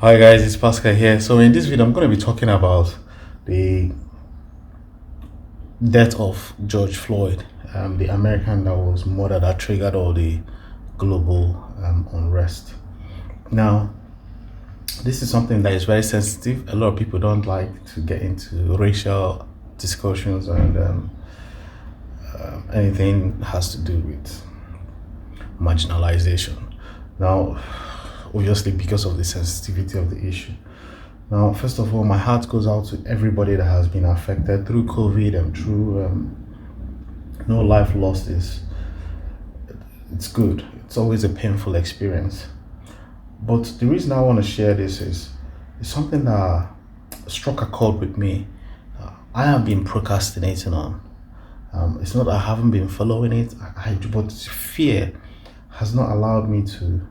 Hi guys, it's Pascal here. So in this video, I'm going to be talking about the death of George Floyd, the American that was murdered that triggered all the global unrest. Now, this is something that is very sensitive. A lot of people don't like to get into racial discussions and anything has to do with marginalization. Now, obviously, because of the sensitivity of the issue. Now, first of all, my heart goes out to everybody that has been affected through COVID and through no life lost is it's good. It's always a painful experience. But the reason I want to share this is it's something that struck a chord with me. I have been procrastinating on. It's not that I haven't been following it, but fear has not allowed me to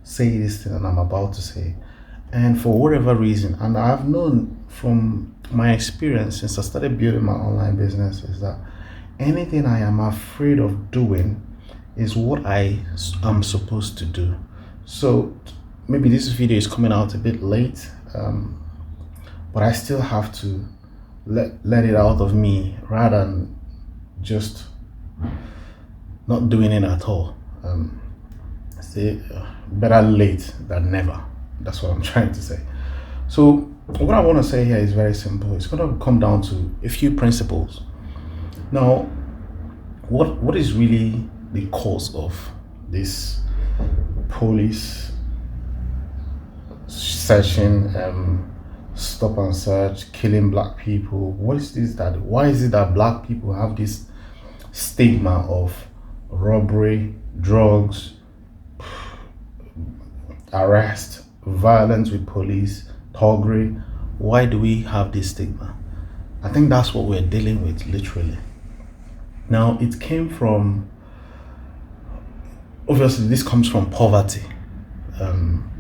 say this thing that I'm about to say. And for whatever reason, and I've known from my experience since I started building my online business, is that anything I am afraid of doing is what I am supposed to do. So maybe this video is coming out a bit late, but I still have to let it out of me rather than just not doing it at all. Say better late than never. That's what I'm trying to say. So what I want to say here is very simple. It's going to come down to a few principles. Now, what is really the cause of this police searching, stop and search, killing black people? What is this that? Why is it that black people have this stigma of robbery, drugs, arrest, violence with police, thuggery? Why do we have this stigma? I think that's what we're dealing with, literally. Now, it came from, obviously, this comes from poverty.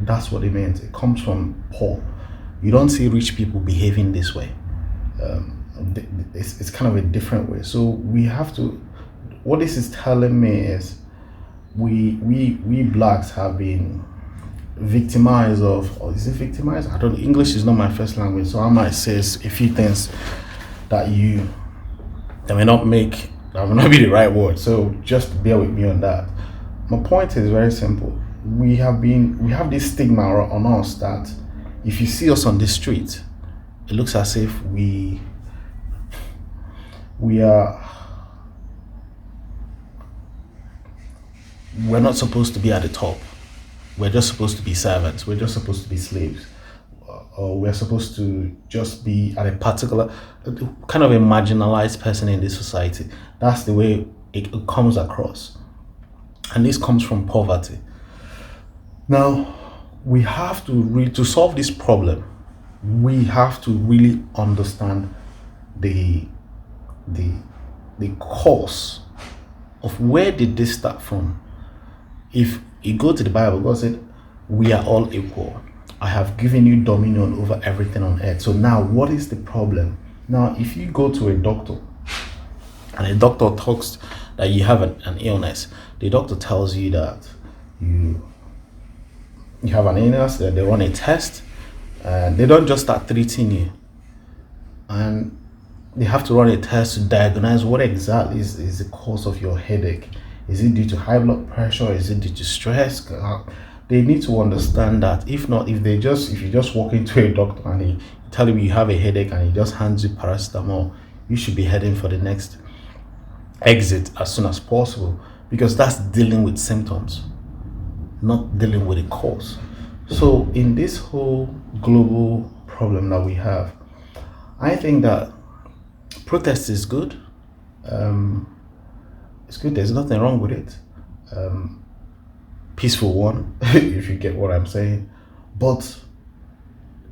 That's what it means. It comes from poor. You don't see rich people behaving this way. It's kind of a different way. So we have to, what this is telling me is we blacks have been victimized of, or is it victimized? I don't know. English is not my first language, so I might say a few things that may not be the right word. So just bear with me on that. My point is very simple. We have this stigma on us that if you see us on the street, it looks as if we're not supposed to be at the top. We're just supposed to be servants. We're just supposed to be slaves. Or we're supposed to just be at a particular, kind of a marginalized person in this society. That's the way it comes across. And this comes from poverty. Now, we have to solve this problem, we have to really understand the cause of where did this start from. If you go to the Bible, God said, we are all equal. I have given you dominion over everything on earth. So now what is the problem? Now, if you go to a doctor and a doctor talks that you have an illness, the doctor tells you that you have an illness, that they run a test, and they don't just start treating you. And they have to run a test to diagnose what exactly is the cause of your headache. Is it due to high blood pressure? Is it due to stress? They need to understand that. If you just walk into a doctor and he tell you have a headache and he just hands you paracetamol, you should be heading for the next exit as soon as possible, because that's dealing with symptoms, not dealing with a cause. So in this whole global problem that we have, I think that protest is good. It's good. There's nothing wrong with it. Peaceful one, if you get what I'm saying. But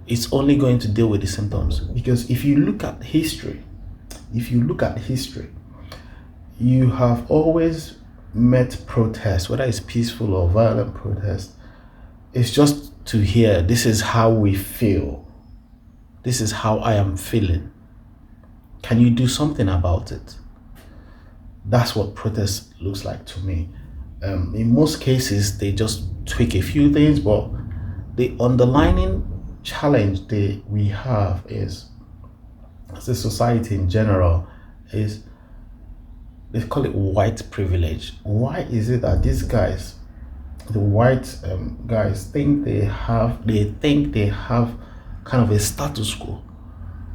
it's only going to deal with the symptoms. Because if you look at history, you have always met protests, whether it's peaceful or violent protest. It's just to hear, this is how we feel. This is how I am feeling. Can you do something about it? That's what protest looks like to me. In most cases, they just tweak a few things, but the underlining challenge that we have is, as a society in general, is they call it white privilege. Why is it that these guys, the white guys, think they have kind of a status quo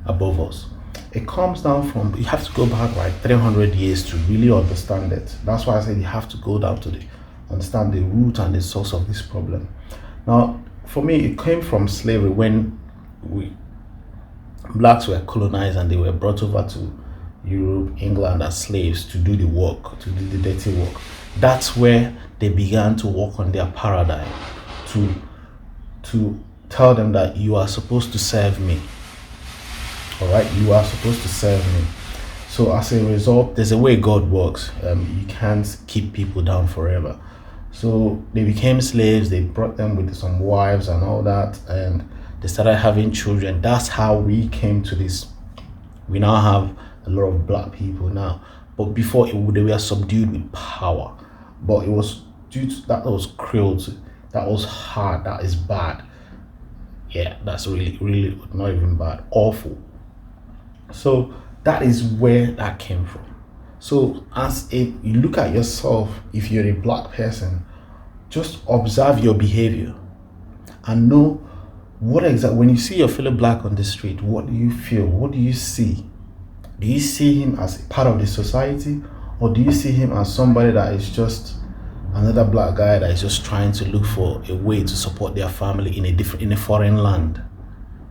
above us? It comes down from, you have to go back like 300 years to really understand it. That's why I said you have to go down to understand the root and the source of this problem. Now, for me, it came from slavery, when blacks were colonized and they were brought over to Europe, England as slaves to do the work, to do the dirty work. That's where they began to work on their paradigm, to tell them that you are supposed to serve me. All right, you are supposed to serve me. So as a result, there's a way God works. You can't keep people down forever. So they became slaves. They brought them with some wives and all that, and they started having children. That's how we came to this. We now have a lot of black people now, but before they were subdued with power. But it was due to that was cruelty, that was hard, that is bad. Yeah, that's really not even bad, awful. So that is where that came from. So you look at yourself, if you're a black person, just observe your behavior and know when you see your fellow black on the street, what do you feel? What do you see? Do you see him as part of the society, or do you see him as somebody that is just another black guy that is just trying to look for a way to support their family in a foreign land?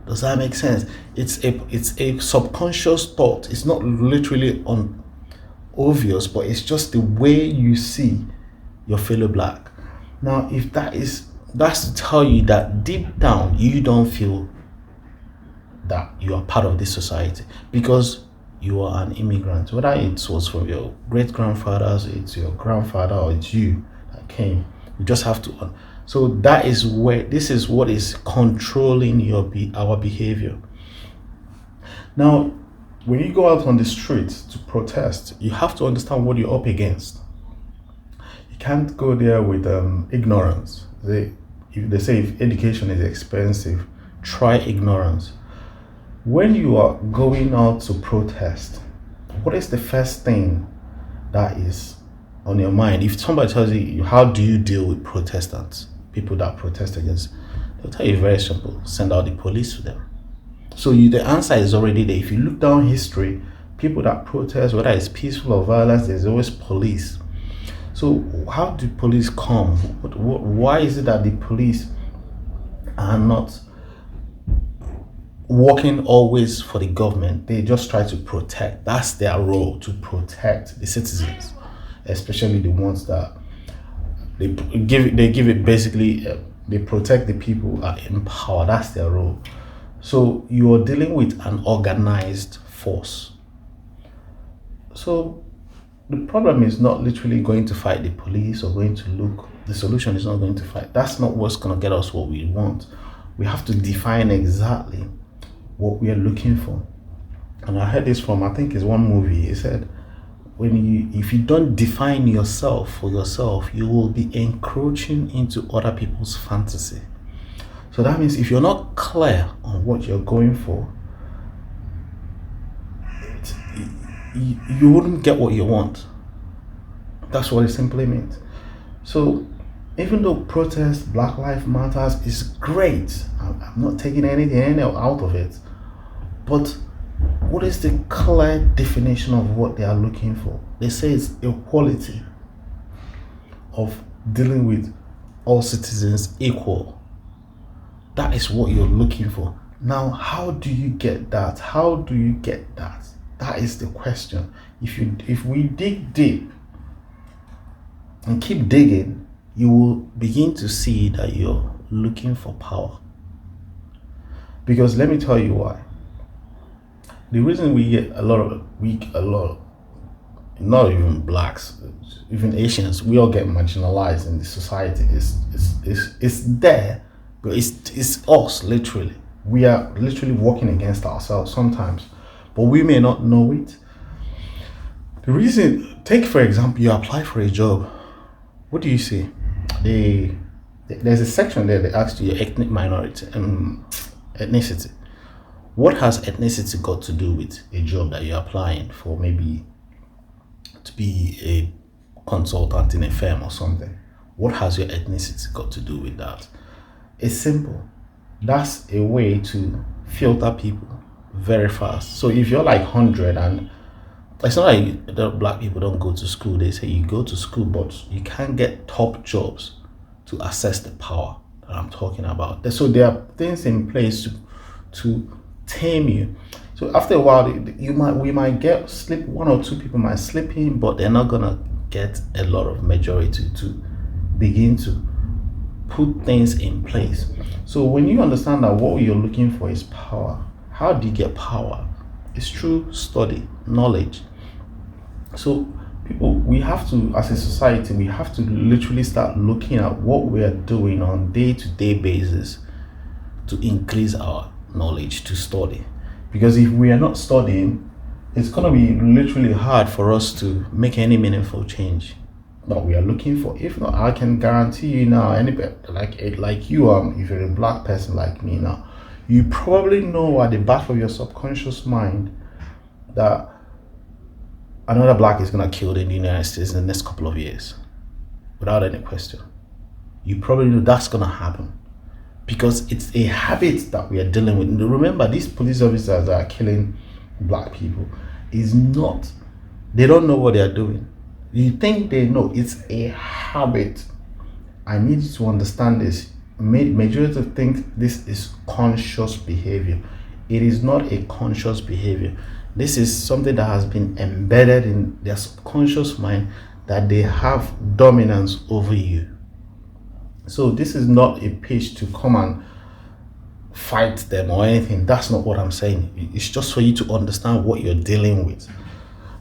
Does that make sense? It's a subconscious thought. It's not literally obvious, but it's just the way you see your fellow black. Now, if that's to tell you that deep down you don't feel that you are part of this society, because you are an immigrant, whether it was from your great grandfathers, it's your grandfather, or it's you that came. You just have to. So this is what is controlling our behavior. Now, when you go out on the streets to protest, you have to understand what you're up against. You can't go there with ignorance. They say if education is expensive, try ignorance. When you are going out to protest, what is the first thing that is on your mind? If somebody tells you, how do you deal with Protestants, people that protest against, they'll tell you very simple: send out the police to them. So the answer is already there. If you look down history, people that protest, whether it's peaceful or violence, there's always police. So how do police come? Why is it that the police are not working always for the government? They just try to protect. That's their role, to protect the citizens, especially the ones that they give it basically. They protect the people in power. That's their role. So you are dealing with an organized force. So the problem is not literally going to fight the police or going to look. The solution is not going to fight. That's not what's going to get us what we want. We have to define exactly what we are looking for. And I heard this from, I think it's one movie. It said, if you don't define yourself for yourself, you will be encroaching into other people's fantasy. So that means if you're not clear on what you're going for, you wouldn't get what you want. That's what it simply means. So even though protest, Black Lives Matters is great, I'm not taking anything out of it, but what is the clear definition of what they are looking for? They say it's equality, of dealing with all citizens equal. That is what you're looking for. Now, how do you get that? How do you get that? That is the question. If we dig deep and keep digging, you will begin to see that you're looking for power. Because let me tell you why. The reason we get not even blacks, even Asians, we all get marginalized in the society. It's there, but it's us literally. We are literally working against ourselves sometimes, but we may not know it. The reason, take for example, you apply for a job. What do you see? There's a section there that asks you your ethnic minority, and Ethnicity. What has ethnicity got to do with a job that you're applying for, maybe to be a consultant in a firm or something? What has your ethnicity got to do with that? It's simple. That's a way to filter people very fast. So if you're like 100, and it's not like the black people don't go to school, they say you go to school, but you can't get top jobs to access the power that I'm talking about. So there are things in place to tame you. So after a while, we might get slip, one or two people might slip in, but they're not gonna get a lot of majority to begin to put things in place. So when you understand that what you're looking for is power, how do you get power? It's through study, knowledge. So people, we have to, as a society, we have to literally start looking at what we are doing on day-to-day basis to increase our knowledge, to study. Because if we are not studying, it's going to be literally hard for us to make any meaningful change that we are looking for. If not, I can guarantee you now, anybody like you, if you're a black person like me now, you probably know at the back of your subconscious mind that another black is gonna kill in the United States in the next couple of years, without any question. You probably know that's gonna happen because it's a habit that we are dealing with. And remember, these police officers that are killing black people is not, they don't know what they are doing. You think they know? It's a habit. I need you to understand this. Majority think this is conscious behavior. It is not a conscious behavior. This is something that has been embedded in their subconscious mind, that they have dominance over you. So this is not a pitch to come and fight them or anything. That's not what I'm saying. It's just for you to understand what you're dealing with.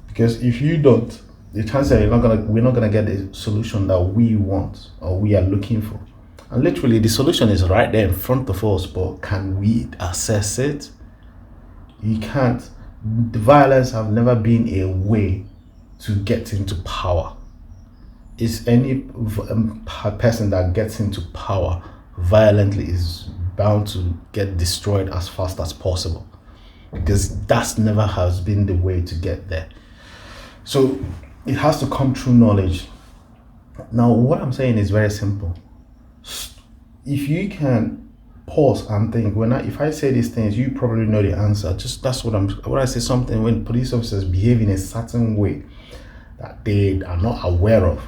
Because if you don't, the chances are we're not gonna get the solution that we want or we are looking for. And literally the solution is right there in front of us, but can we access it? You can't. The violence have never been a way to get into power. Is any person that gets into power violently is bound to get destroyed as fast as possible, because that's never has been the way to get there. So it has to come through knowledge. Now what I'm saying is very simple. If you can pause and think, if I say these things, you probably know the answer. Just that's what when I say something, when police officers behave in a certain way that they are not aware of,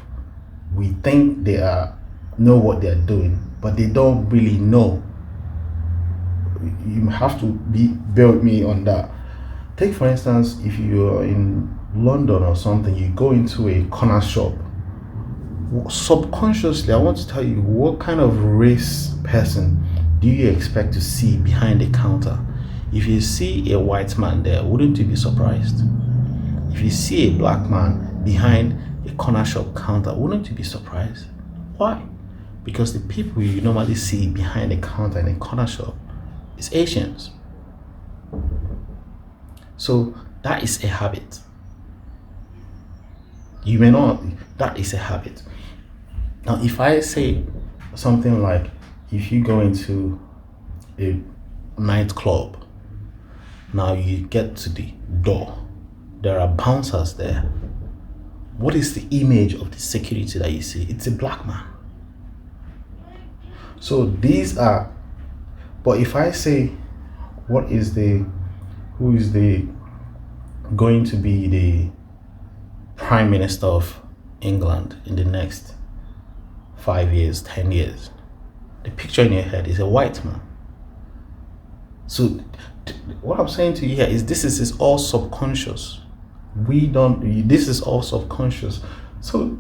we think they know what they're doing, but they don't really know. You have to build me on that. Take for instance, if you're in London or something, you go into a corner shop. Subconsciously, I want to tell you, what kind of race person do you expect to see behind the counter? If you see a white man there, wouldn't you be surprised? If you see a black man behind a corner shop counter, wouldn't you be surprised? Why? Because the people you normally see behind the counter in a corner shop is Asians. So that is a habit. You may not, that is a habit. Now, if I say something like, if you go into a nightclub, now you get to the door, there are bouncers there. What is the image of the security that you see? It's a black man. So these are, but if I say, who is going to be the Prime Minister of England in the next 5 years, 10 years, the picture in your head is a white man. So what I'm saying to you here is this is all subconscious. This is all subconscious. So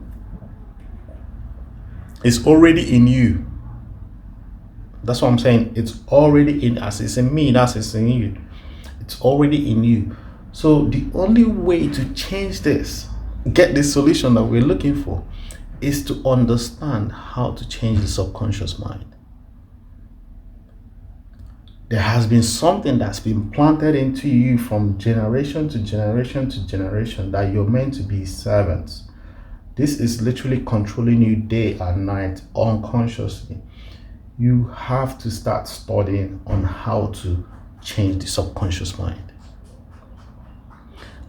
it's already in you. That's what I'm saying. It's already in us. It's in me, that's it's in you. It's already in you. So the only way to change this, get this solution that we're looking for, is to understand how to change the subconscious mind. There has been something that's been planted into you from generation to generation to generation that you're meant to be servants. This is literally controlling you day and night unconsciously. you have to start studying on how to change the subconscious mind.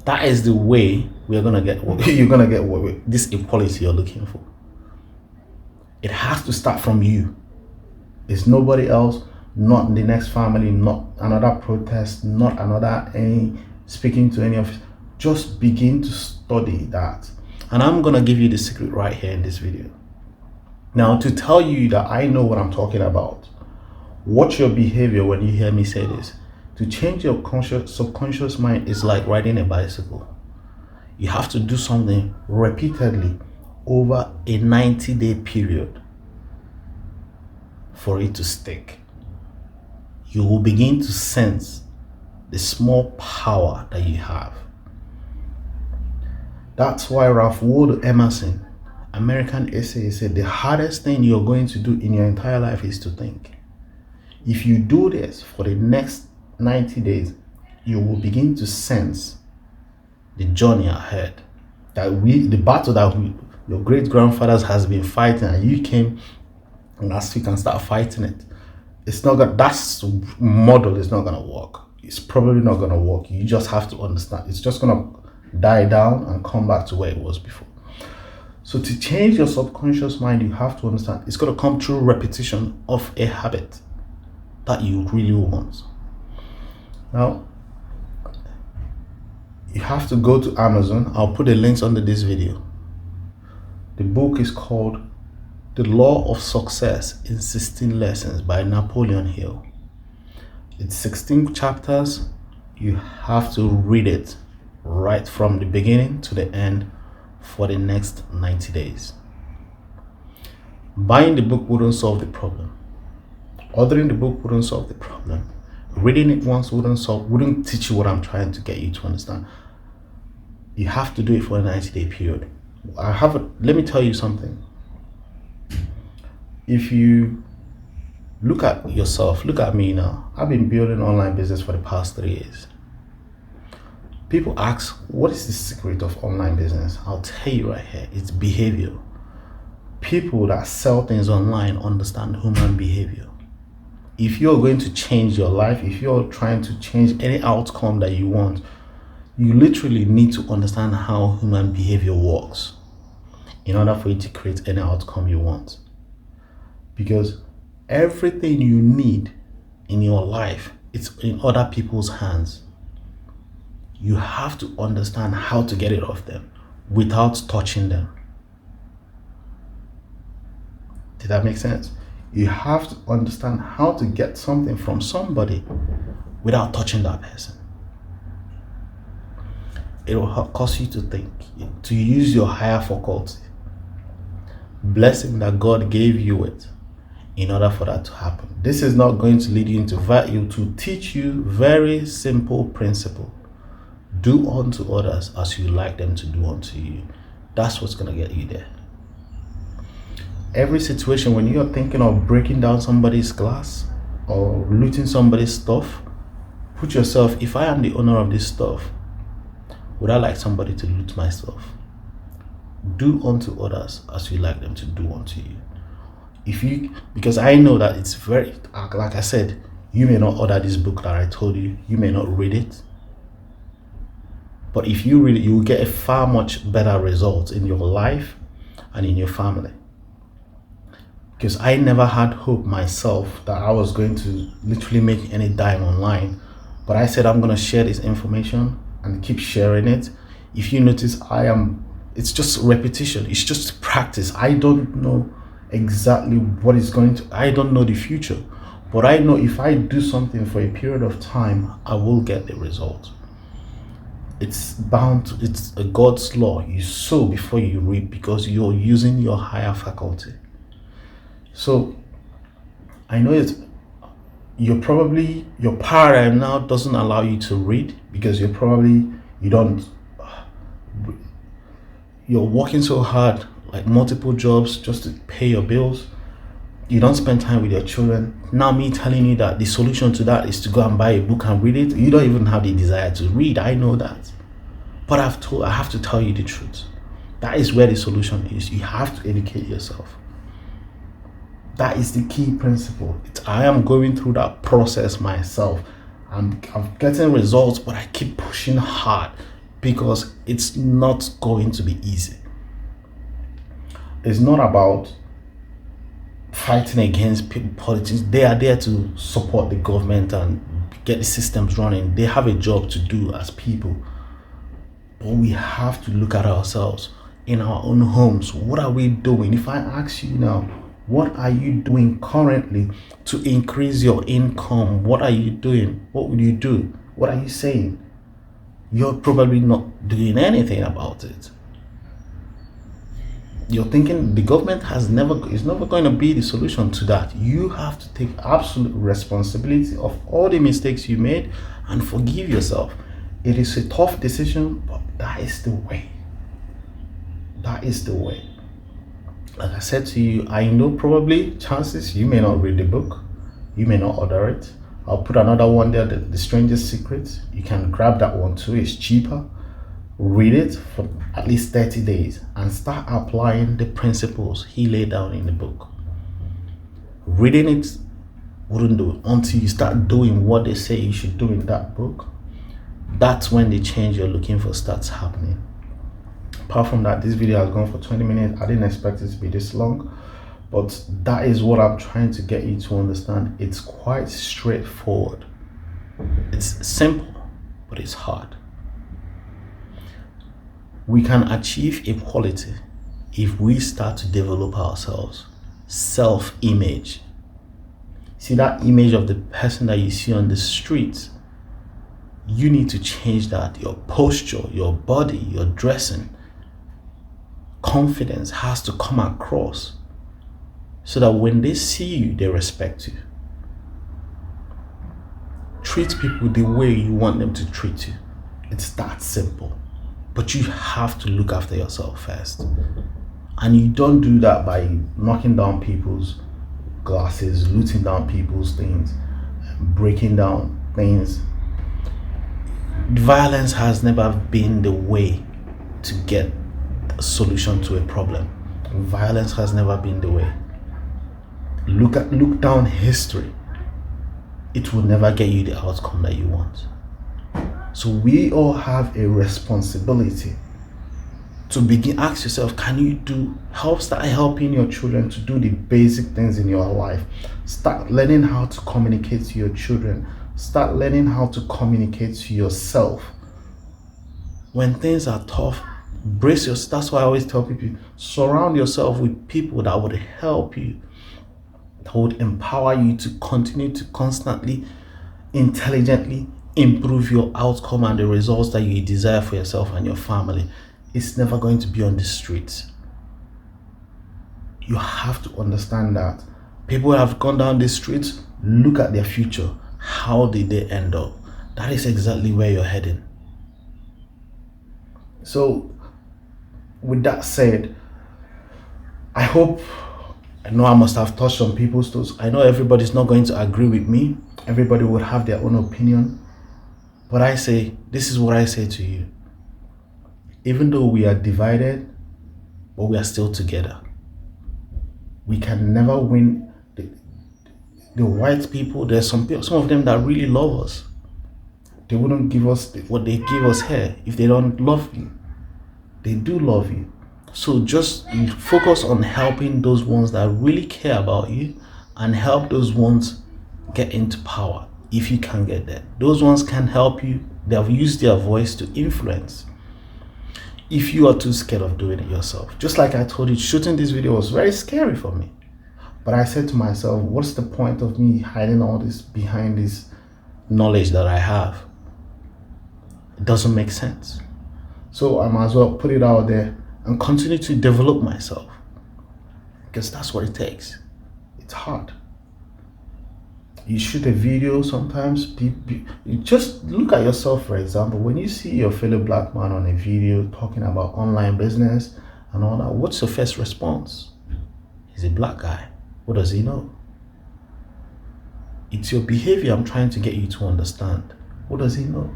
That is the way we're gonna get you're gonna get this equality you're looking for. It has to start from you. It's nobody else, not the next family, not another protest, not another any speaking to any of it. Just begin to study that. And I'm gonna give you the secret right here in this video. Now, to tell you that I know what I'm talking about, watch your behavior when you hear me say this. To change your subconscious mind is like riding a bicycle. You have to do something repeatedly over a 90-day period for it to stick. You will begin to sense the small power that you have. That's why Ralph Waldo Emerson, American essayist, said the hardest thing you're going to do in your entire life is to think. If you do this for the next 90 days, you will begin to sense the journey ahead. That the battle that your great grandfathers has been fighting, and you came last week and start fighting it. It's not gonna. That model is not gonna work. It's probably not gonna work. You just have to understand. It's just gonna die down and come back to where it was before. So to change your subconscious mind, you have to understand it's gonna come through repetition of a habit that you really want. Now, you have to go to Amazon. I'll put the links under this video. The book is called The Law of Success in 16 Lessons by Napoleon Hill. It's 16 chapters. You have to read it right from the beginning to the end for the next 90 days. Buying the book wouldn't solve the problem. Ordering the book wouldn't solve the problem. Reading it once wouldn't teach you what I'm trying to get you to understand. You have to do it for a 90-day period. Let me tell you something. If you look at yourself, look at me now. I've been building online business for the past 3 years. People ask, what is the secret of online business? I'll tell you right here, it's behavior. People that sell things online understand human behavior. If you're going to change your life, if you're trying to change any outcome that you want, you literally need to understand how human behavior works in order for you to create any outcome you want. Because everything you need in your life, it's in other people's hands. You have to understand how to get it off them without touching them. Did that make sense? You have to understand how to get something from somebody without touching that person. It will cause you to think, to use your higher faculty, blessing that God gave you it, in order for that to happen. This is not going to lead you into value, to teach you very simple principle. Do unto others as you like them to do unto you. That's what's going to get you there. Every situation when you're thinking of breaking down somebody's glass or looting somebody's stuff, put yourself, if I am the owner of this stuff, would I like somebody to loot my stuff? Do unto others as you like them to do unto you. Because I know that it's very, like I said, you may not order this book that I told you, you may not read it, but if you read it, you will get a far much better result in your life and in your family. Because I never had hope myself that I was going to literally make any dime online, but I said I'm going to share this information and keep sharing it. If you notice, it's just repetition, it's just practice. I don't know exactly what is I don't know the future, but I know if I do something for a period of time, I will get the result. It's a God's law. You sow before you reap, because you're using your higher faculty. So I know your paradigm now doesn't allow you to read, because you're working so hard, like multiple jobs just to pay your bills. You don't spend time with your children. Now me telling you that the solution to that is to go and buy a book and read it, you don't even have the desire to read. I know that, but I have to tell you the truth. That is where the solution is. You have to educate yourself. That is the key principle. I am going through that process myself. I'm getting results, but I keep pushing hard because it's not going to be easy. It's not about fighting against politics. They are there to support the government and get the systems running. They have a job to do as people. But we have to look at ourselves in our own homes. What are we doing? If I ask you now, what are you doing currently to increase your income? What are you doing? What would you do? What are you saying? You're probably not doing anything about it. You're thinking the government is never going to be the solution to that. You have to take absolute responsibility of all the mistakes you made and forgive yourself. It is a tough decision, but that is the way. That is the way. Like I said to you, I know probably chances you may not read the book, you may not order it. I'll put another one there, the Strangest Secret. You can grab that one too, it's cheaper. Read it for at least 30 days and start applying the principles he laid down in the book. Reading it wouldn't do it until you start doing what they say you should do in that book. That's when the change you're looking for starts happening. Apart from that, this video has gone for 20 minutes. I didn't expect it to be this long, but that is what I'm trying to get you to understand. It's quite straightforward. It's simple, but it's hard. We can achieve equality if we start to develop ourselves. Self-image. See that image of the person that you see on the street? You need to change that. Your posture, your body, your dressing. Confidence has to come across so that when they see you, they respect you. Treat people the way you want them to treat you. It's that simple. But you have to look after yourself first. And you don't do that by knocking down people's glasses, looting down people's things, breaking down things. Violence has never been the way to get a solution to a problem. Violence has never been the way. Look down history. It will never get you the outcome that you want. So we all have a responsibility to begin. Ask yourself, can you start helping your children to do the basic things in your life? Start learning how to communicate to your children. Start learning how to communicate to yourself. When things are tough, brace yourself. That's why I always tell people, surround yourself with people that would help you, that would empower you to continue to constantly, intelligently improve your outcome and the results that you desire for yourself and your family. It's never going to be on the streets. You have to understand that. People have gone down the streets, look at their future. How did they end up? That is exactly where you're heading. So, with that said, I know I must have touched on people's toes. I know everybody's not going to agree with me. Everybody would have their own opinion. But this is what I say to you. Even though we are divided, but we are still together. We can never win. The white people, there's some of them that really love us. They wouldn't give us what they give us here if they don't love you. They do love you. So just focus on helping those ones that really care about you and help those ones get into power. If you can get there, those ones can help you. They have used their voice to influence. If you are too scared of doing it yourself, just like I told you, shooting this video was very scary for me. But I said to myself, what's the point of me hiding all this behind this knowledge that I have? It doesn't make sense. So I might as well put it out there and continue to develop myself, because that's what it takes. It's hard. You shoot a video sometimes, you just look at yourself. For example, when you see your fellow black man on a video talking about online business and all that, what's your first response? He's a black guy. What does he know? It's your behavior I'm trying to get you to understand. What does he know?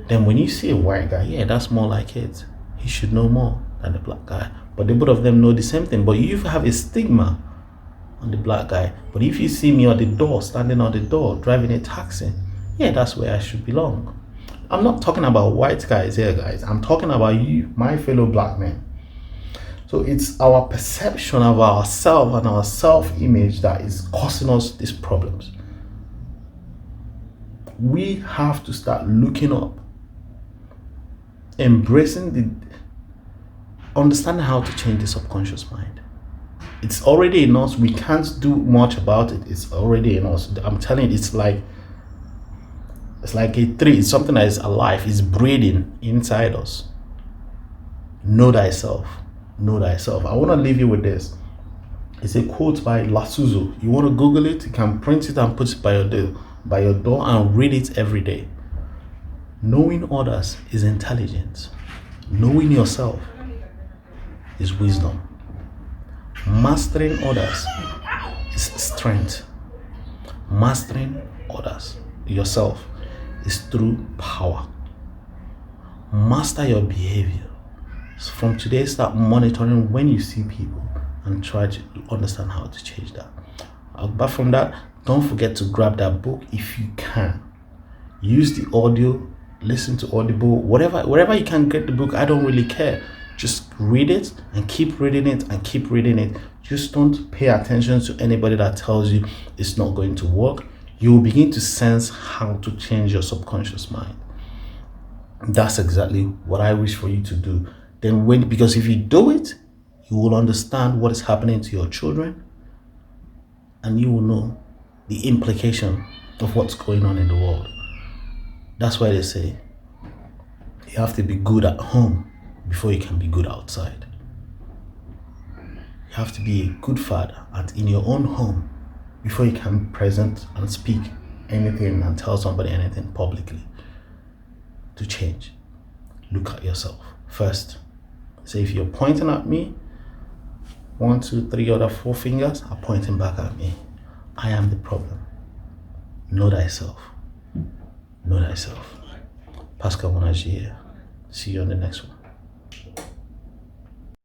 Then when you see a white guy, yeah, that's more like it. He should know more than the black guy. But the both of them know the same thing. But you have a stigma on the black guy. But if you see me on the door, standing on the door, driving a taxi, yeah, that's where I should belong. I'm not talking about white guys here, guys. I'm talking about you, my fellow black men. So it's our perception of ourselves and our self-image that is causing us these problems. We have to start looking up, embracing understanding how to change the subconscious mind. It's already in us. We can't do much about it. It's already in us. I'm telling you, it's like a tree. It's something that is alive. It's breathing inside us. Know thyself. Know thyself. I want to leave you with this. It's a quote by Lasuzo. You want to Google it? You can print it and put it by your door and read it every day. Knowing others is intelligence. Knowing yourself is wisdom. Mastering others is strength. Mastering others, yourself, is through power. Master your behavior. So from today, start monitoring when you see people and try to understand how to change that. Apart from that, don't forget to grab that book if you can. Use the audio, listen to Audible, wherever you can get the book. I don't really care. Just read it and keep reading it and keep reading it. Just don't pay attention to anybody that tells you it's not going to work. You will begin to sense how to change your subconscious mind. That's exactly what I wish for you to do. Because if you do it, you will understand what is happening to your children, and you will know the implication of what's going on in the world. That's why they say you have to be good at home before you can be good outside. You have to be a good father and in your own home before you can present and speak anything and tell somebody anything publicly. To change, look at yourself first. Say if you're pointing at me, 1, 2, 3 other 4 fingers are pointing back at me. I am the problem. Know thyself. Know thyself. Pascal Monaji here. See you on the next one.